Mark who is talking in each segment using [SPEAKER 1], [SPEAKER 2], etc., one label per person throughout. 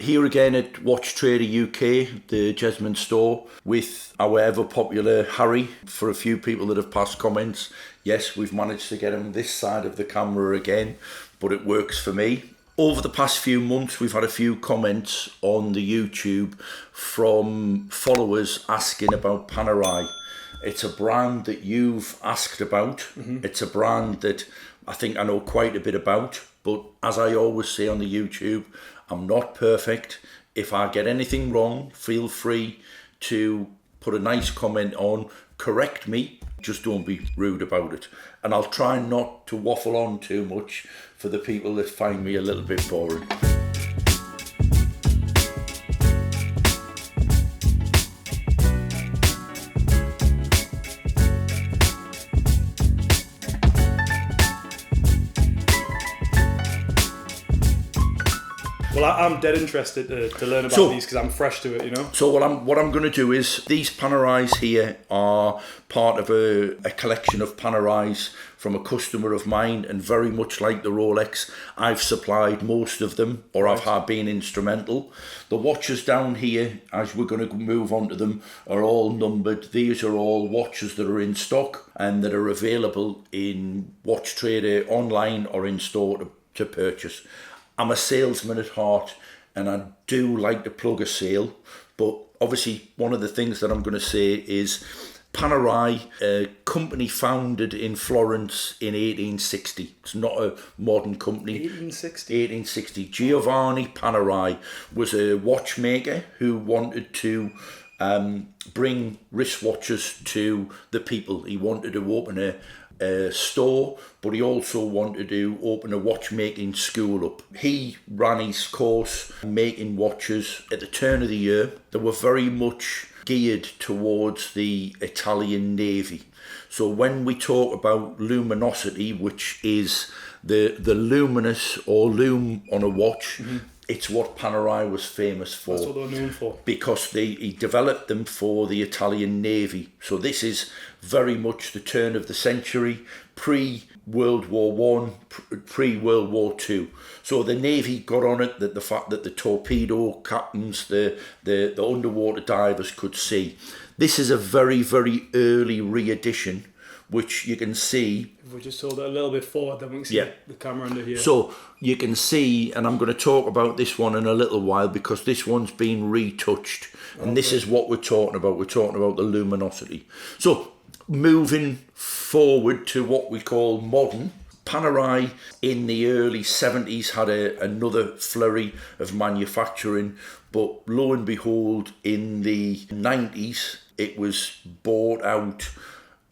[SPEAKER 1] Here again at Watchtrader UK, the Jesmond store, with our ever popular Harry. For a few people that have passed comments, yes, we've managed to get him this side of the camera again, but it works for me. Over the past few months, we've had a few comments on the YouTube from followers asking about Panerai. It's a brand that you've asked about. It's a brand that I think I know quite a bit about, but as I always say on the YouTube, I'm not perfect. If I get anything wrong, feel free to put a nice comment on, correct me, just don't be rude about it. And I'll try not to waffle on too much for the people that find me a little bit boring.
[SPEAKER 2] Well, I'm dead interested to learn about these because I'm fresh to it, you know.
[SPEAKER 1] So what I'm going to do is, these Panerais here are part of a collection of Panerais from a customer of mine, and very much like the Rolex, I've supplied most of them, or I've been instrumental. The watches down here, as we're going to move on to them, are all numbered. These are all watches that are in stock and that are available in Watchtrader online or in store to purchase. I'm a salesman at heart, and I do like to plug a sale, but obviously one of the things that I'm going to say is Panerai, a company founded in Florence in 1860. It's not a modern company. 1860. Giovanni Panerai was a watchmaker who wanted to bring wristwatches to the people. He wanted to open a store, but he also wanted to open a watchmaking school up. He ran his course making watches at the turn of the year. They were very much geared towards the Italian Navy. So when we talk about luminosity, which is the luminous or lume on a watch, it's what Panerai was famous for.
[SPEAKER 2] That's what they were known for. Because
[SPEAKER 1] he developed them for the Italian Navy. So this is very much the turn of the century, pre-World War I, pre-World War II. So the Navy got on it, that the fact that the torpedo captains, the underwater divers could see. This is a very, very early re-edition, which you can see.
[SPEAKER 2] If we just hold it a little bit forward, then we can see the camera under here.
[SPEAKER 1] So you can see, and I'm going to talk about this one in a little while because this one's been retouched. And this is what we're talking about. We're talking about the luminosity. So moving forward to what we call modern, Panerai in the early 70s had another flurry of manufacturing, but lo and behold, in the 90s, it was bought out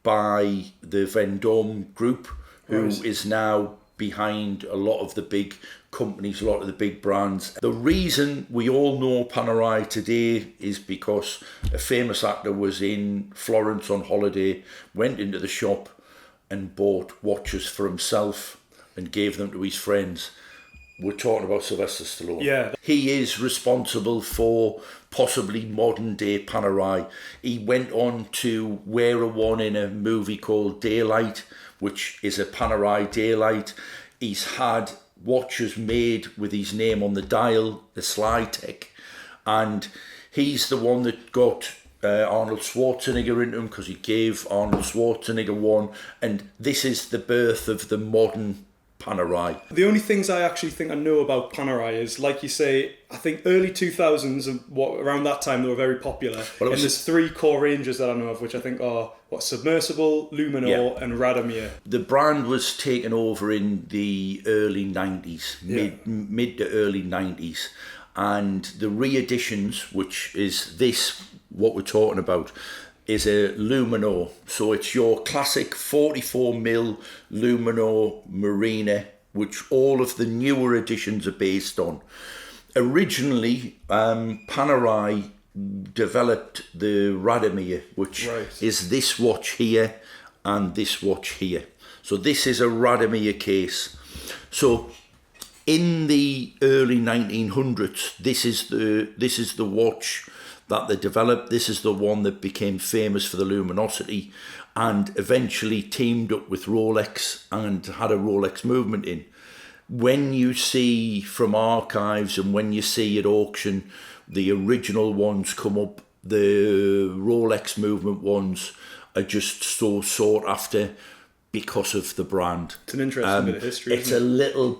[SPEAKER 1] by the Vendôme group, who is now behind a lot of the big companies, a lot of the big brands. The reason we all know Panerai today is because a famous actor was in Florence on holiday, went into the shop and bought watches for himself and gave them to his friends. We're talking about Sylvester Stallone.
[SPEAKER 2] Yeah.
[SPEAKER 1] He is responsible for possibly modern day Panerai. He went on to wear a one in a movie called Daylight, which is a Panerai Daylight. He's had watches made with his name on the dial, the Slytech, and he's the one that got Arnold Schwarzenegger into him because he gave Arnold Schwarzenegger one, and this is the birth of the modern Panerai.
[SPEAKER 2] The only things I actually think I know about Panerai is, like you say, I think early 2000s, and around that time they were very popular. And there's three core ranges that I know of, which I think are Submersible, Luminor, and Radiomir.
[SPEAKER 1] The brand was taken over in the early 90s, mid to early 90s, and the re-editions, which is this, what we're talking about, is a Luminor. So it's your classic 44mm Luminor Marina, which all of the newer editions are based on. Originally, Panerai developed the Radiomir, which is this watch here and this watch here. So this is a Radiomir case. So in the early 1900s, this is the watch that they developed. This is the one that became famous for the luminosity and eventually teamed up with Rolex and had a Rolex movement in. when you see from archives and when you see at auction, the original ones come up, the Rolex movement ones are just so sought after because of the brand.
[SPEAKER 2] It's an interesting bit of history.
[SPEAKER 1] It's a little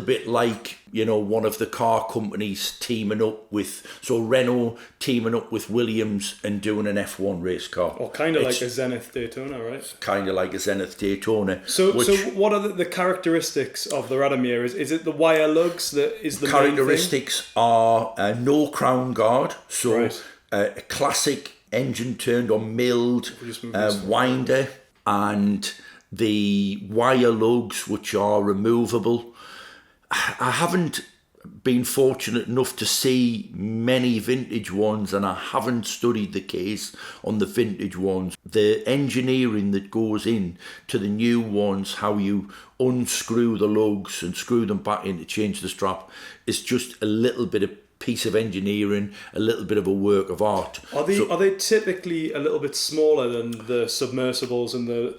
[SPEAKER 1] bit like, one of the car companies teaming up with, so Renault teaming up with Williams and doing an F1 race car.
[SPEAKER 2] Or kind of like a Zenith Daytona, right?
[SPEAKER 1] Kind of like a Zenith Daytona.
[SPEAKER 2] So what are the characteristics of the Radiomir? Is it the wire lugs that is the
[SPEAKER 1] characteristics are no crown guard, so
[SPEAKER 2] right.
[SPEAKER 1] A classic engine turned on milled winder, and the wire lugs which are removable. I haven't been fortunate enough to see many vintage ones, and I haven't studied the case on the vintage ones. The engineering that goes in to the new ones, how you unscrew the lugs and screw them back in to change the strap, is just a little bit of piece of engineering, a little bit of a work of art.
[SPEAKER 2] Are they typically a little bit smaller than the submersibles and the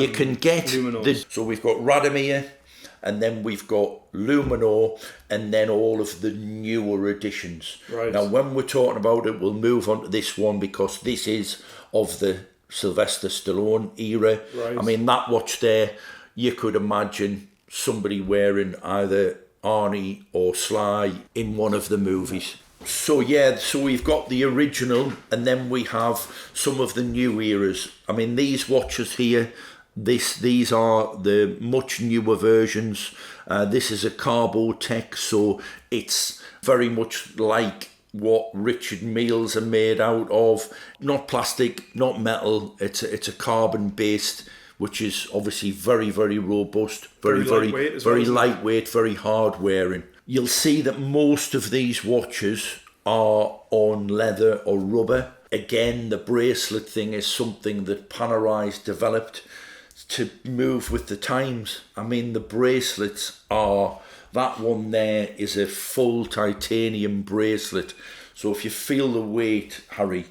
[SPEAKER 1] you can get
[SPEAKER 2] Luminors?
[SPEAKER 1] So we've got Radiomir, and then we've got Luminor, and then all of the newer editions.
[SPEAKER 2] Right.
[SPEAKER 1] Now, when we're talking about it, we'll move on to this one because this is of the Sylvester Stallone era.
[SPEAKER 2] Right.
[SPEAKER 1] I mean, that watch there, you could imagine somebody wearing either Arnie or Sly in one of the movies. So we've got the original, and then we have some of the new eras. I mean, these watches here, these are the much newer versions. This is a carbo tech, so it's very much like what Richard Milles are made out of. Not plastic, not metal. It's a carbon based, which is obviously very, very robust, very lightweight, very hard wearing. You'll see that most of these watches are on leather or rubber. Again, the bracelet thing is something that Panerai developed to move with the times. I mean, the bracelets are, that one there is a full titanium bracelet. So if you feel the weight, Harry,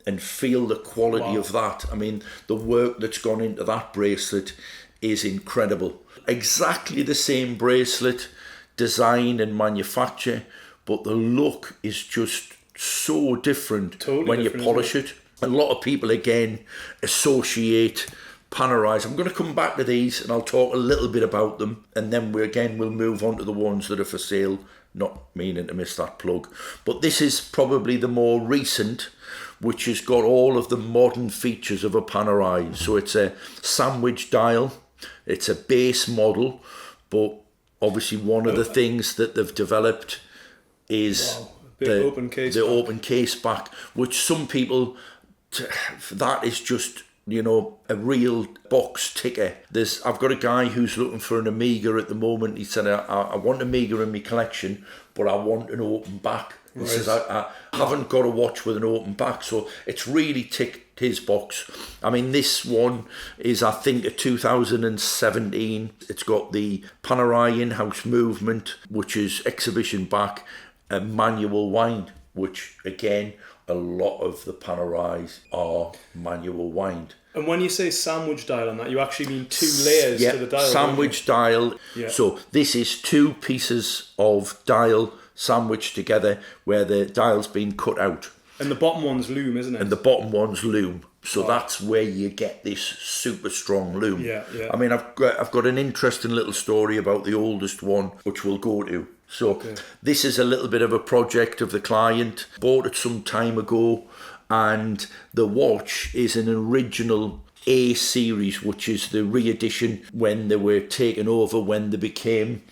[SPEAKER 1] and feel the quality of that. I mean, the work that's gone into that bracelet is incredible. Exactly the same bracelet, design and manufacture, but the look is just so different when you polish it. A lot of people, again, associate Panerai. I'm going to come back to these and I'll talk a little bit about them, and then we'll move on to the ones that are for sale, not meaning to miss that plug. But this is probably the more recent, which has got all of the modern features of a Panerai. So it's a sandwich dial, it's a base model, but obviously one of the things that they've developed is the open case back, which some people, that is just, a real box ticker. I've got a guy who's looking for an Omega at the moment. He said, I want an Omega in my collection, but I want an open back. He
[SPEAKER 2] Right.
[SPEAKER 1] says, I haven't got a watch with an open back, so it's really ticked his box. I mean, this one is, I think, a 2017. It's got the Panerai in-house movement, which is exhibition back, a manual wind, which, again, a lot of the Panerais are manual wind.
[SPEAKER 2] And when you say sandwich dial on that, you actually mean two layers to the dial.
[SPEAKER 1] Sandwich dial. Yeah. So this is two pieces of dial sandwiched together where the dial's been cut out.
[SPEAKER 2] And the bottom one's loom, isn't it?
[SPEAKER 1] And the bottom one's loom. So that's where you get this super strong loom.
[SPEAKER 2] Yeah.
[SPEAKER 1] I mean, I've got an interesting little story about the oldest one, which we'll go to. So This is a little bit of a project of the client. Bought it some time ago, and the watch is an original A series, which is the re-edition when they were taken over, when they became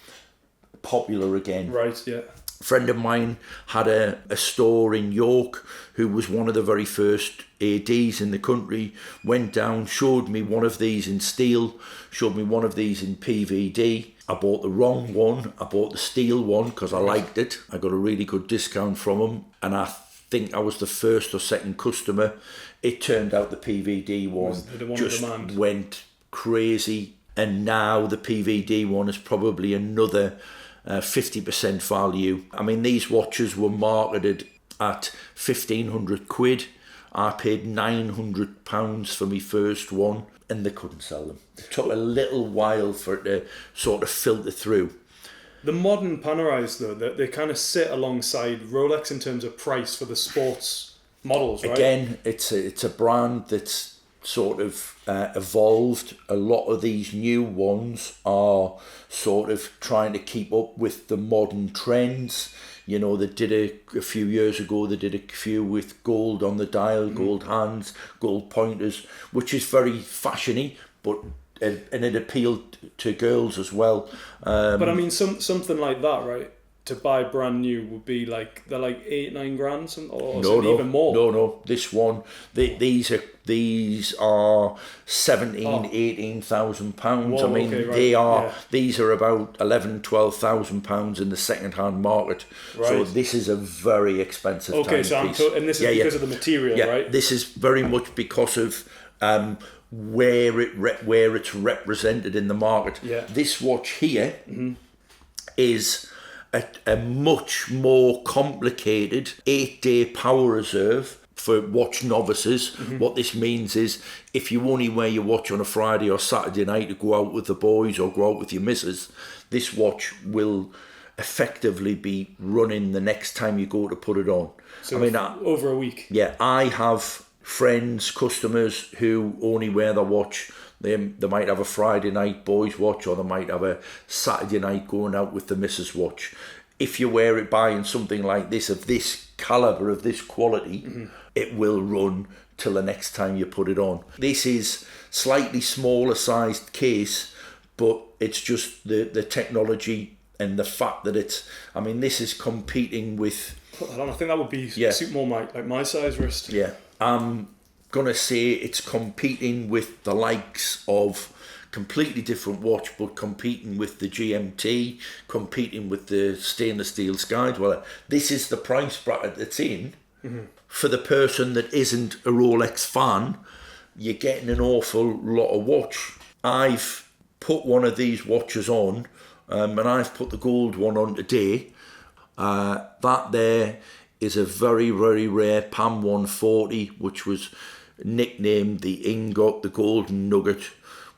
[SPEAKER 1] popular again.
[SPEAKER 2] Right, yeah.
[SPEAKER 1] A friend of mine had a store in York, who was one of the very first ADs in the country, went down, showed me one of these in steel, showed me one of these in PVD. I bought the wrong one. I bought the steel one because I liked it. I got a really good discount from him, and I think I was the first or second customer. It turned out the PVD one just went crazy, and now the PVD one is probably another 50% value. I mean, these watches were marketed at 1,500 quid. I paid £900 for my first one. and they couldn't sell them. It took a little while for it to sort of filter through.
[SPEAKER 2] The modern Panerais, though, they kind of sit alongside Rolex in terms of price for the sports models, right?
[SPEAKER 1] Again, it's a brand that's sort of evolved. A lot of these new ones are sort of trying to keep up with the modern trends. You know, they did a few years ago, they did a few with gold on the dial, gold hands, gold pointers, which is very fashiony, and it appealed to girls as well.
[SPEAKER 2] But I mean, something like that, right? To buy brand new would be like, they're like 8-9 grand, even more.
[SPEAKER 1] No. This one, these are 18,000 pounds.
[SPEAKER 2] Whoa,
[SPEAKER 1] I mean,
[SPEAKER 2] okay, right.
[SPEAKER 1] these are about 11,000-12,000 pounds in the second-hand market.
[SPEAKER 2] Right.
[SPEAKER 1] So this is a very expensive timepiece.
[SPEAKER 2] And this is because of the material, right?
[SPEAKER 1] This is very much because of where it's represented in the market.
[SPEAKER 2] Yeah.
[SPEAKER 1] This watch here is a much more complicated 8-day power reserve for watch novices. What this means is, if you only wear your watch on a Friday or Saturday night to go out with the boys or go out with your missus, this watch will effectively be running the next time you go to put it on.
[SPEAKER 2] So over a week.
[SPEAKER 1] Yeah, I have friends, customers who only wear their watch. They might have a Friday night boys watch, or they might have a Saturday night going out with the missus watch. If you wear it buying something like this, of this calibre, of this quality, it will run till the next time you put it on. This is slightly smaller sized case, but it's just the technology and the fact that this is competing with...
[SPEAKER 2] I don't know, I think that would be suit more my size wrist.
[SPEAKER 1] Yeah. I'm going to say it's competing with the likes of completely different watch, but competing with the GMT, competing with the stainless steel Skydweller. This is the price bracket that's in. For the person that isn't a Rolex fan, you're getting an awful lot of watch. I've put one of these watches on, and I've put the gold one on today. That there is a very, very rare PAM 140, which was nicknamed the ingot, the golden nugget,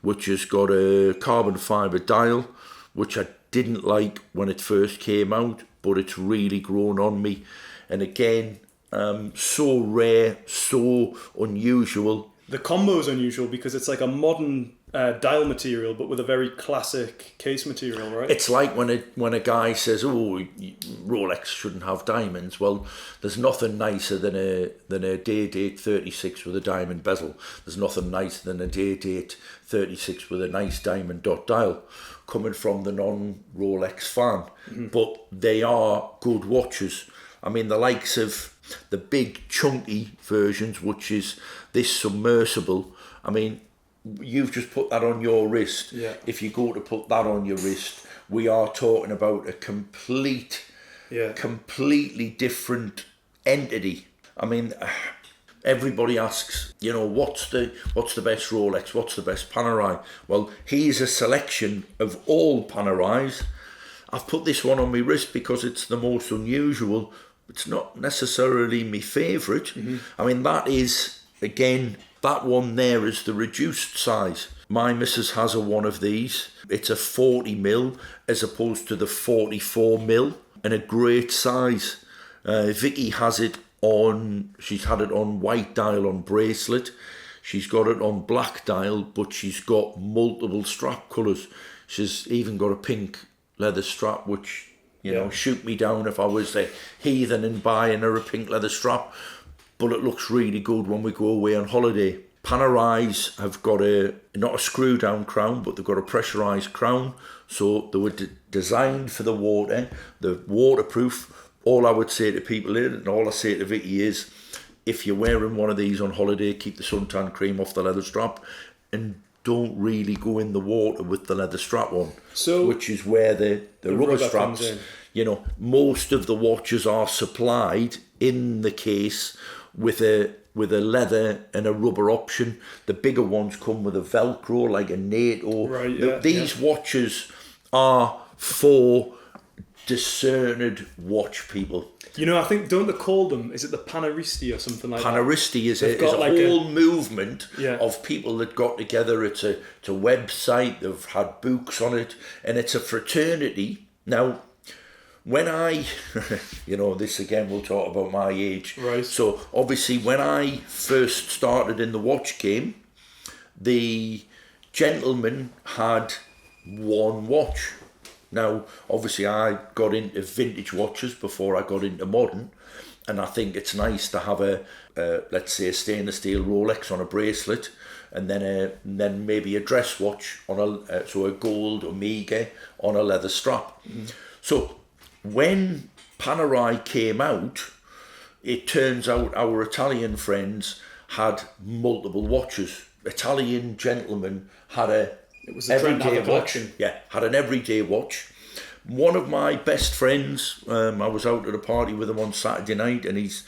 [SPEAKER 1] which has got a carbon fibre dial, which I didn't like when it first came out, but it's really grown on me. And again, so rare, so unusual.
[SPEAKER 2] The combo is unusual because it's like a modern dial material, but with a very classic case material, right?
[SPEAKER 1] It's like when a guy says, "Oh, Rolex shouldn't have diamonds." Well, there's nothing nicer than a day-date 36 with a diamond bezel. There's nothing nicer than a day-date 36 with a nice diamond dot dial, coming from the non-Rolex fan. But they are good watches. I mean, the likes of the big chunky versions, which is this submersible. I mean, you've just put that on your wrist.
[SPEAKER 2] Yeah.
[SPEAKER 1] If you go to put that on your wrist, we are talking about a completely different entity. I mean, everybody asks, what's the best Rolex? What's the best Panerai? Well, here's a selection of all Panerais. I've put this one on my wrist because it's the most unusual. It's not necessarily my favourite. I mean, that is, again, that one there is the reduced size. My missus has one of these. It's a 40 mil as opposed to the 44 mil, and a great size. Vicky has it on, she's had it on white dial on bracelet. She's got it on black dial, but she's got multiple strap colours. She's even got a pink leather strap, which, shoot me down if I was a heathen and buying her a pink leather strap. But it looks really good when we go away on holiday. Panerais have got not a screw down crown, but they've got a pressurised crown. So they were designed for the water. They're waterproof. All I would say to people in, and all I say to Vicky is, if you're wearing one of these on holiday, keep the suntan cream off the leather strap, and don't really go in the water with the leather strap on. So, which is where the rubber straps, most of the watches are supplied in the case with a leather and a rubber option. The bigger ones come with a Velcro, like a NATO.
[SPEAKER 2] Right,
[SPEAKER 1] These watches are for discerned watch people.
[SPEAKER 2] You know, I think, don't they call them, is it the Paneristi or something like
[SPEAKER 1] Paneristi is a
[SPEAKER 2] like
[SPEAKER 1] whole movement
[SPEAKER 2] Yeah.
[SPEAKER 1] of people that got together. It's a website, they've had books on it, and it's a fraternity. Now, when I, this again, we'll talk about my age.
[SPEAKER 2] Right.
[SPEAKER 1] So, obviously, when I first started in the watch game, the gentleman had one watch. Now, obviously, I got into vintage watches before I got into modern, and I think it's nice to have let's say, a stainless steel Rolex on a bracelet, and then maybe a dress watch on a gold Omega on a leather strap. Mm-hmm. So, when Panerai came out, it turns out our Italian friends had multiple watches. Italian gentlemen had
[SPEAKER 2] It was a trend to have a collection.
[SPEAKER 1] Yeah, had an everyday watch. One of my best friends, I was out at a party with him on Saturday night, and he's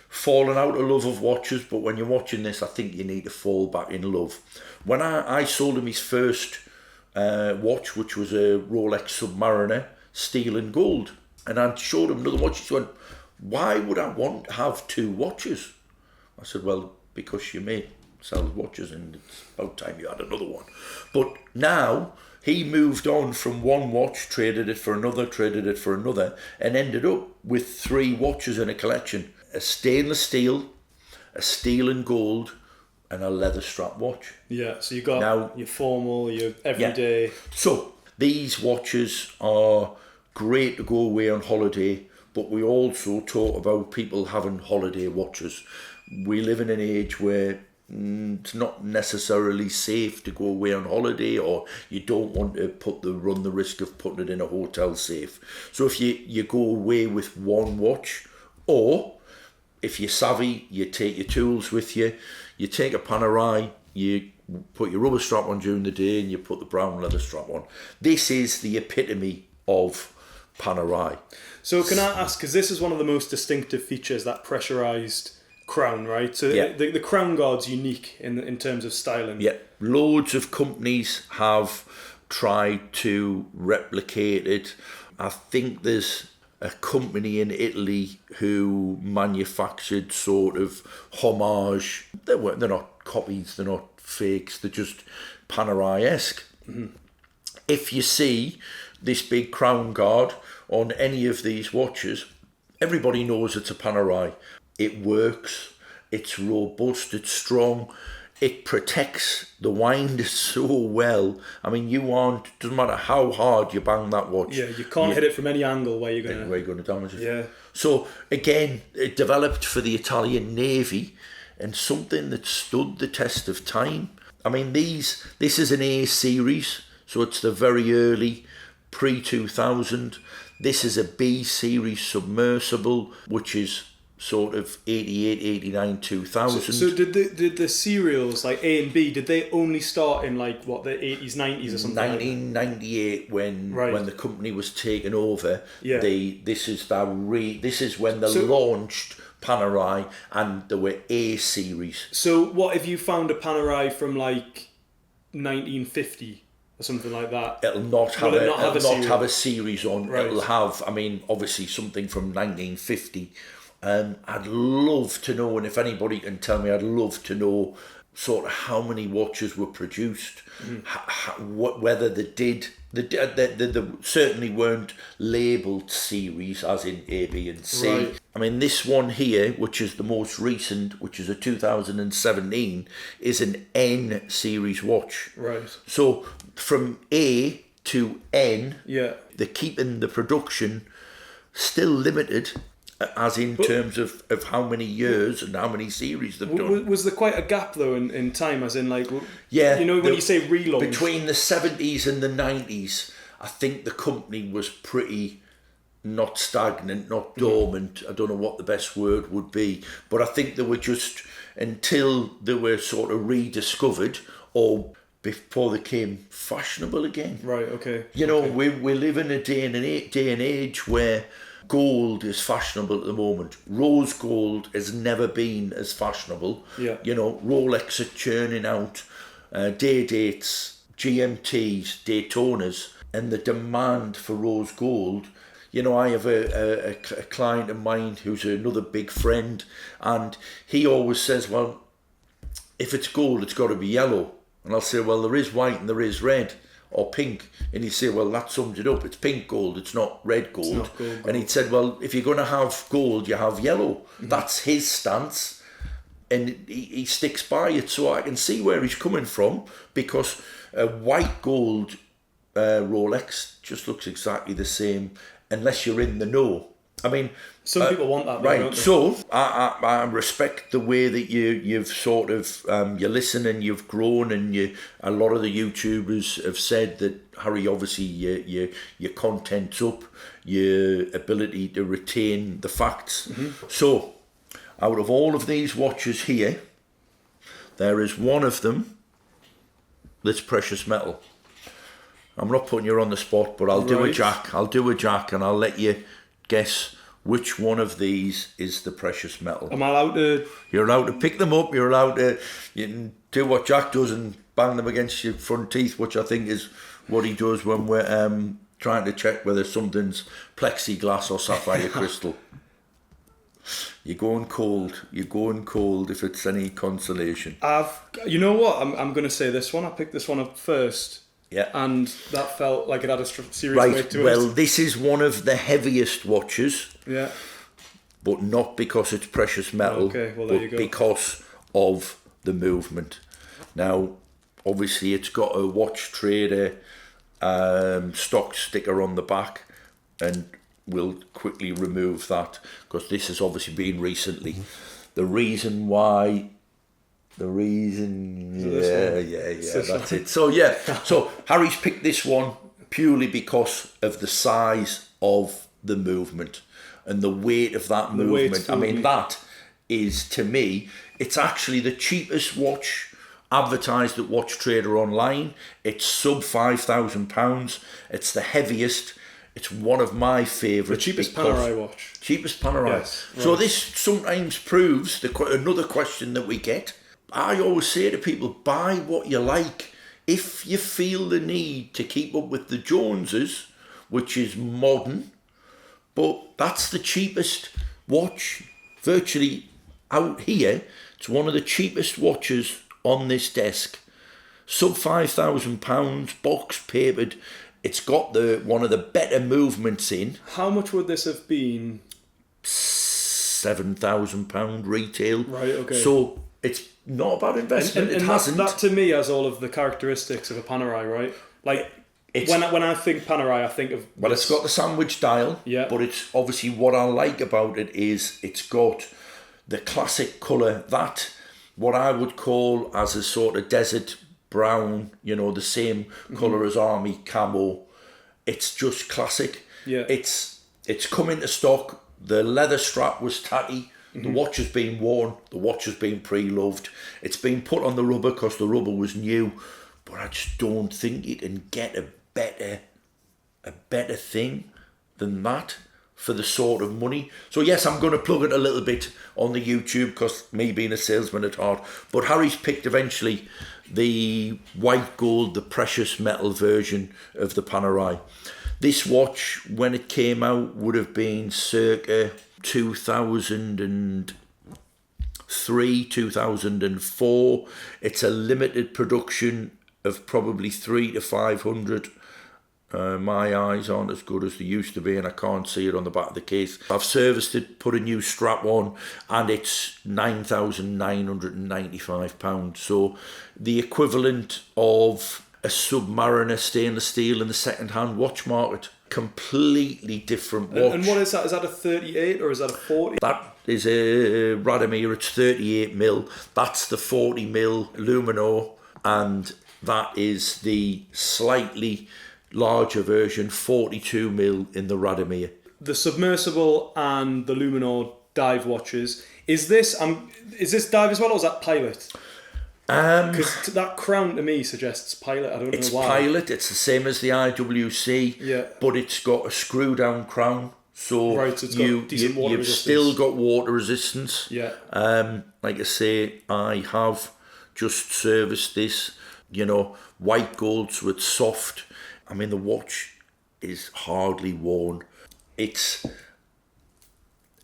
[SPEAKER 1] fallen out of love of watches, but when you're watching this, I think you need to fall back in love. When I sold him his first watch, which was a Rolex Submariner, steel and gold, and I showed him another watch, he went, "Why would I want to have two watches?" I said, "Well, because you may sell watches and it's about time you had another one." But now he moved on from one watch, traded it for another, and ended up with three watches in a collection: a stainless steel, a steel and gold, and a leather strap watch.
[SPEAKER 2] Yeah, so you got now, your formal, your everyday.
[SPEAKER 1] Yeah. So these watches are great to go away on holiday, but we also talk about people having holiday watches. We live in an age where it's not necessarily safe to go away on holiday, or you don't want to run the risk of putting it in a hotel safe. So if you go away with one watch, or if you're savvy, you take your tools with you, you take a Panerai, you put your rubber strap on during the day, and you put the brown leather strap on. This is the epitome of Panerai.
[SPEAKER 2] So can I ask, because this is one of the most distinctive features, that pressurized crown, right? So
[SPEAKER 1] yeah.
[SPEAKER 2] the crown guard's unique in terms of styling.
[SPEAKER 1] Yeah, loads of companies have tried to replicate it. I think there's a company in Italy who manufactured sort of homage. They're not copies, they're not fakes, they're just Panerai-esque. Mm-hmm. If you see this big crown guard on any of these watches, everybody knows it's a Panerai. It works, it's robust, it's strong, it protects the wind so well. I mean, doesn't matter how hard you bang that watch.
[SPEAKER 2] Yeah, you can't hit it from any angle where you're going
[SPEAKER 1] to damage it.
[SPEAKER 2] Yeah.
[SPEAKER 1] So, again, it developed for the Italian Navy, and something that stood the test of time. I mean, this is an A series, so it's the very early pre-2000. This is a B series submersible, which is sort of 88, 89, 2000.
[SPEAKER 2] So did the serials, like A and B, did they only start in like, what, the 80s, 90s or something?
[SPEAKER 1] 1998, when the company was taken over.
[SPEAKER 2] Yeah.
[SPEAKER 1] This is when they launched Panerai, and there were A series.
[SPEAKER 2] So what if you found a Panerai from like 1950 or something like that?
[SPEAKER 1] It'll not have a series on. Right. It'll have, I mean, obviously something from 1950. I'd love to know, and if anybody can tell me, I'd love to know sort of how many watches were produced, whether they did. They certainly weren't labelled series as in A, B and C. Right. I mean, this one here, which is the most recent, which is a 2017, is an N series watch.
[SPEAKER 2] Right.
[SPEAKER 1] So from A to N,
[SPEAKER 2] they're
[SPEAKER 1] keeping the production still limited, as in terms of how many years and how many series they've done.
[SPEAKER 2] Was there quite a gap though in time, as in like,
[SPEAKER 1] yeah,
[SPEAKER 2] you know, when you say relaunch?
[SPEAKER 1] Between the 70s and the 90s, I think the company was pretty not stagnant, not dormant. I don't know what the best word would be, but I think they were just, until they were sort of rediscovered or before they became fashionable again.
[SPEAKER 2] Right, okay.
[SPEAKER 1] You know, we live in a day and age where gold is fashionable at the moment. Rose gold has never been as fashionable.
[SPEAKER 2] Yeah.
[SPEAKER 1] You know, Rolex are churning out day dates, GMTs, Daytonas, and the demand for rose gold. You know, I have a client of mine who's another big friend, and he always says, well, if it's gold, it's got to be yellow. And I'll say, well, there is white and there is red or pink. And he'd say, well, that sums it up. It's pink gold, it's not red gold.
[SPEAKER 2] It's not gold.
[SPEAKER 1] And he'd said, well, if you're going to have gold, you have yellow. That's his stance. And he sticks by it. So I can see where he's coming from, because a white gold Rolex just looks exactly the same unless you're in the know. I mean,
[SPEAKER 2] some people want that,
[SPEAKER 1] right?
[SPEAKER 2] Don't they?
[SPEAKER 1] So I respect the way that you've sort of you listen and you've grown, and a lot of the YouTubers have said that, Harry, obviously your content's up, your ability to retain the facts. So out of all of these watches here, there is one of them that's precious metal. I'm not putting you on the spot, but I'll do a jack. I'll do a jack, and I'll let you guess which one of these is the precious metal.
[SPEAKER 2] Am I allowed to?
[SPEAKER 1] You're allowed to pick them up. You're allowed to. You can do what Jack does and bang them against your front teeth, which I think is what he does when we're trying to check whether something's plexiglass or sapphire crystal. You're going cold. You're going cold if it's any consolation.
[SPEAKER 2] You know what? I'm going to say this one. I picked this one up first.
[SPEAKER 1] Yeah.
[SPEAKER 2] And that felt like it had a serious weight to it.
[SPEAKER 1] Well, this is one of the heaviest watches.
[SPEAKER 2] Yeah.
[SPEAKER 1] But not because it's precious metal.
[SPEAKER 2] Okay, well, there you go.
[SPEAKER 1] Because of the movement. Now, obviously, it's got a Watchtrader stock sticker on the back, and we'll quickly remove that because this has obviously been recently. The reason, that's it. So Harry's picked this one purely because of the size of the movement and the weight of that movement. I mean, that is, to me, it's actually the cheapest watch advertised at Watchtrader online. It's sub £5,000. It's the heaviest. It's one of my favourites.
[SPEAKER 2] The cheapest Panerai watch.
[SPEAKER 1] Cheapest Panerai.
[SPEAKER 2] Yes, right.
[SPEAKER 1] So this sometimes proves another question that we get. I always say to people, buy what you like. If you feel the need to keep up with the Joneses, which is modern, but that's the cheapest watch virtually out here. It's one of the cheapest watches on this desk. Sub £5,000, box papered. It's got one of the better movements in.
[SPEAKER 2] How much would this have been?
[SPEAKER 1] £7,000 retail.
[SPEAKER 2] Right, okay.
[SPEAKER 1] So it's not a bad investment.
[SPEAKER 2] And
[SPEAKER 1] it hasn't.
[SPEAKER 2] That to me has all of the characteristics of a Panerai, right? Like, when I think Panerai, I think of...
[SPEAKER 1] Well, it's got the sandwich dial, but it's obviously what I like about it is it's got the classic colour, that what I would call as a sort of desert brown, the same colour as army camo. It's just classic.
[SPEAKER 2] Yeah.
[SPEAKER 1] It's come into stock. The leather strap was tatty. The watch has been worn. The watch has been pre-loved. It's been put on the rubber because the rubber was new. But I just don't think you can get a better thing than that for the sort of money. So yes, I'm going to plug it a little bit on the YouTube because me being a salesman at heart. But Harry's picked eventually the white gold, the precious metal version of the Panerai. This watch, when it came out, would have been circa 2003, 2004. It's a limited production of probably 300 to 500. My eyes aren't as good as they used to be, and I can't see it on the back of the case. I've serviced it, put a new strap on, and it's £9,995. So the equivalent of a Submariner stainless steel in the second-hand watch market. Completely different watch.
[SPEAKER 2] And what is that? Is that a 38 or is that a 40?
[SPEAKER 1] That is a Radiomir. It's 38 mil. That's the 40 mil Luminor, and that is the slightly larger version, 42 mil in the Radiomir.
[SPEAKER 2] The Submersible and the Luminor dive watches. Is this dive as well, or is that pilot? Because that crown to me suggests pilot. I don't know why.
[SPEAKER 1] It's pilot. It's the same as the IWC, but it's got a screw down crown. So you've still got water resistance.
[SPEAKER 2] Yeah.
[SPEAKER 1] Like I say, I have just serviced this. White gold, so it's soft. I mean, the watch is hardly worn. it's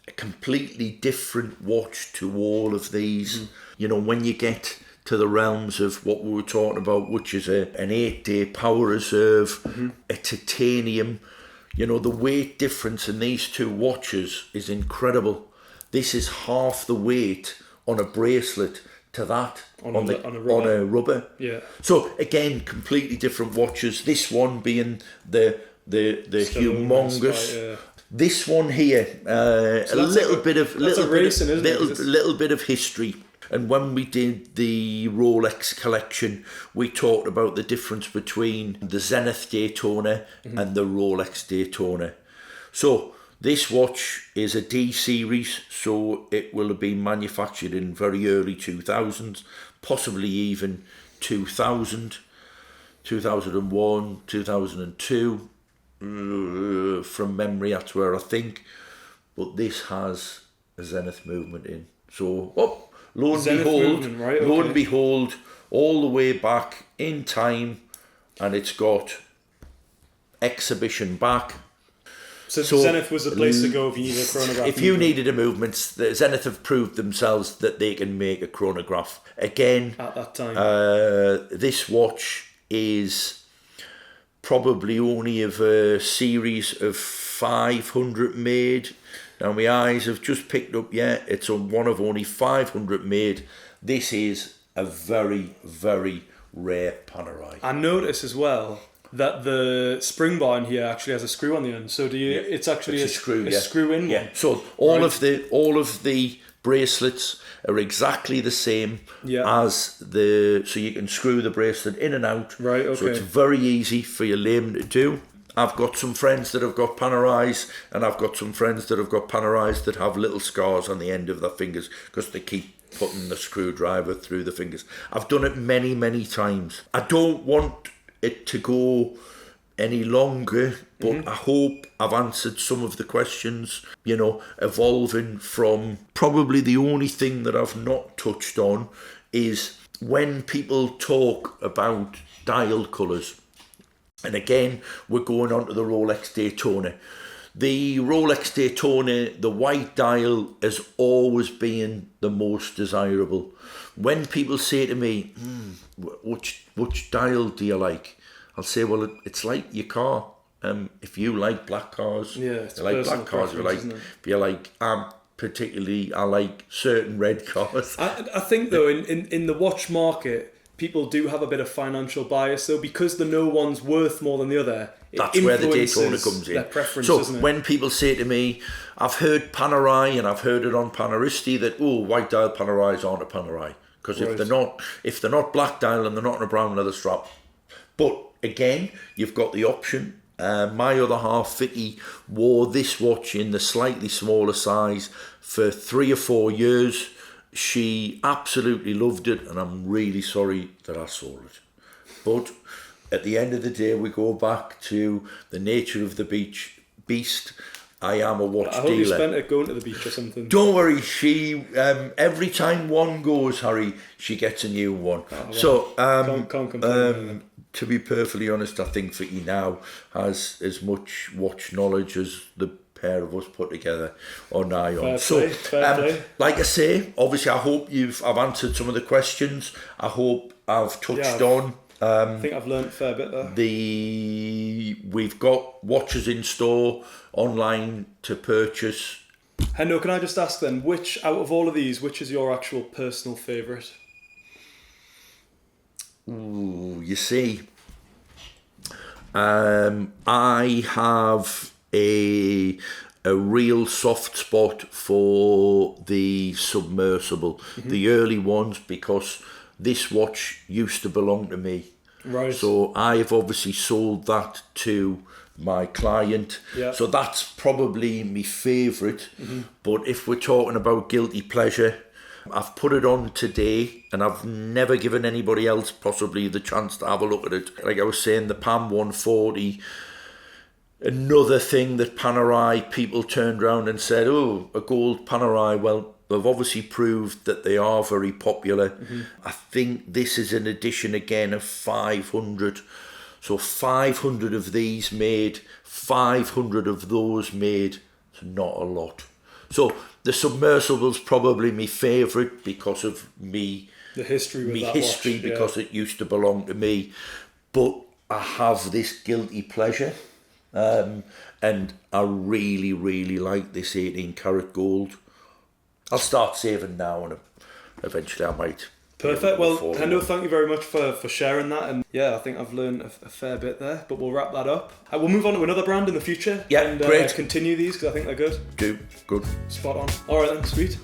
[SPEAKER 1] a completely different watch to all of these. You know, when you get to the realms of what we were talking about, which is an 8-day power reserve, a titanium, you know, the weight difference in these two watches is incredible. This is half the weight on a bracelet to that on a rubber.
[SPEAKER 2] Yeah.
[SPEAKER 1] So again, completely different watches. This one being the humongous. This one here, a little bit of history. And when we did the Rolex collection, we talked about the difference between the Zenith Daytona and the Rolex Daytona. So this watch is a D series, so it will have been manufactured in very early 2000s, possibly even 2000, 2001, 2002. From memory, that's where I think. But this has a Zenith movement in. So, lo and behold, all the way back in time, and it's got exhibition back.
[SPEAKER 2] So Zenith was the place to go if you needed a chronograph.
[SPEAKER 1] If you needed a movement, the Zenith have proved themselves that they can make a chronograph. Again,
[SPEAKER 2] at that time,
[SPEAKER 1] this watch is probably only of a series of 500 made. Now my eyes have just picked up, it's one of only 500 made. This is a very, very rare Panerai.
[SPEAKER 2] I notice as well that the spring bar in here actually has a screw on the end. So it's actually a screw in one.
[SPEAKER 1] So all of the bracelets are exactly the same as so you can screw the bracelet in and out.
[SPEAKER 2] Right, okay.
[SPEAKER 1] So it's very easy for your layman to do. I've got some friends that have got Panerais, and I've got some friends that have got Panerais that have little scars on the end of their fingers because they keep putting the screwdriver through the fingers. I've done it many, many times. I don't want it to go any longer, but I hope I've answered some of the questions, you know, evolving from probably the only thing that I've not touched on is when people talk about dial colours. And again, we're going on to the Rolex Daytona. The Rolex Daytona, the white dial has always been the most desirable. When people say to me, which dial do you like? I'll say, well, it's like your car. If you like black cars,
[SPEAKER 2] it's
[SPEAKER 1] like black cars. If you like, I like certain red cars.
[SPEAKER 2] I think though, in the watch market, people do have a bit of financial bias though, because the no one's worth more than the other.
[SPEAKER 1] That's where the Daytona comes in.
[SPEAKER 2] Their preference,
[SPEAKER 1] so
[SPEAKER 2] isn't it?
[SPEAKER 1] When people say to me, I've heard Panerai and I've heard it on Paneristi that white dial Panerais aren't a Panerai because if they're not black dial and they're not on a brown leather strap. But again, you've got the option. My other half, Vicky, wore this watch in the slightly smaller size for 3 or 4 years. She absolutely loved it, and I'm really sorry that I sold it. But at the end of the day, we go back to the nature of the beast. I am a watch dealer.
[SPEAKER 2] I hope you spent it going to the beach or something.
[SPEAKER 1] Don't worry, she every time one goes, Harry, she gets a new one.
[SPEAKER 2] Oh, well,
[SPEAKER 1] so
[SPEAKER 2] can't complain.
[SPEAKER 1] To be perfectly honest, I think Vicky now has as much watch knowledge as the pair of us put together on Ion.
[SPEAKER 2] Fair play.
[SPEAKER 1] Like I say, obviously I hope I've answered some of the questions. I hope I've touched on.
[SPEAKER 2] I think I've learned a fair bit there.
[SPEAKER 1] We've got watches in store online to purchase.
[SPEAKER 2] Hendo, can I just ask then, which out of all of these, which is your actual personal favourite?
[SPEAKER 1] Ooh, you see, I have a real soft spot for the Submersible, the early ones, because this watch used to belong to me.
[SPEAKER 2] Right.
[SPEAKER 1] So I've obviously sold that to my client.
[SPEAKER 2] Yeah.
[SPEAKER 1] So that's probably my favourite. But if we're talking about guilty pleasure, I've put it on today and I've never given anybody else possibly the chance to have a look at it. Like I was saying, the PAM 140, another thing that Panerai people turned around and said, oh, a gold Panerai. Well, they've obviously proved that they are very popular. I think this is an edition again of 500. So 500 of these made, 500 of those made. It's not a lot. So the Submersible's probably my favourite because of the history with that watch, because it used to belong to me. But I have this guilty pleasure, and I really, really like this 18 karat gold. I'll start saving now, and eventually I might.
[SPEAKER 2] Perfect. Well, Hendo, thank you very much for sharing that. And yeah, I think I've learned a fair bit there, but we'll wrap that up. We'll move on to another brand in the future.
[SPEAKER 1] Yeah,
[SPEAKER 2] and
[SPEAKER 1] great.
[SPEAKER 2] Continue these because I think they're good.
[SPEAKER 1] Good.
[SPEAKER 2] Spot on. All right then, sweet.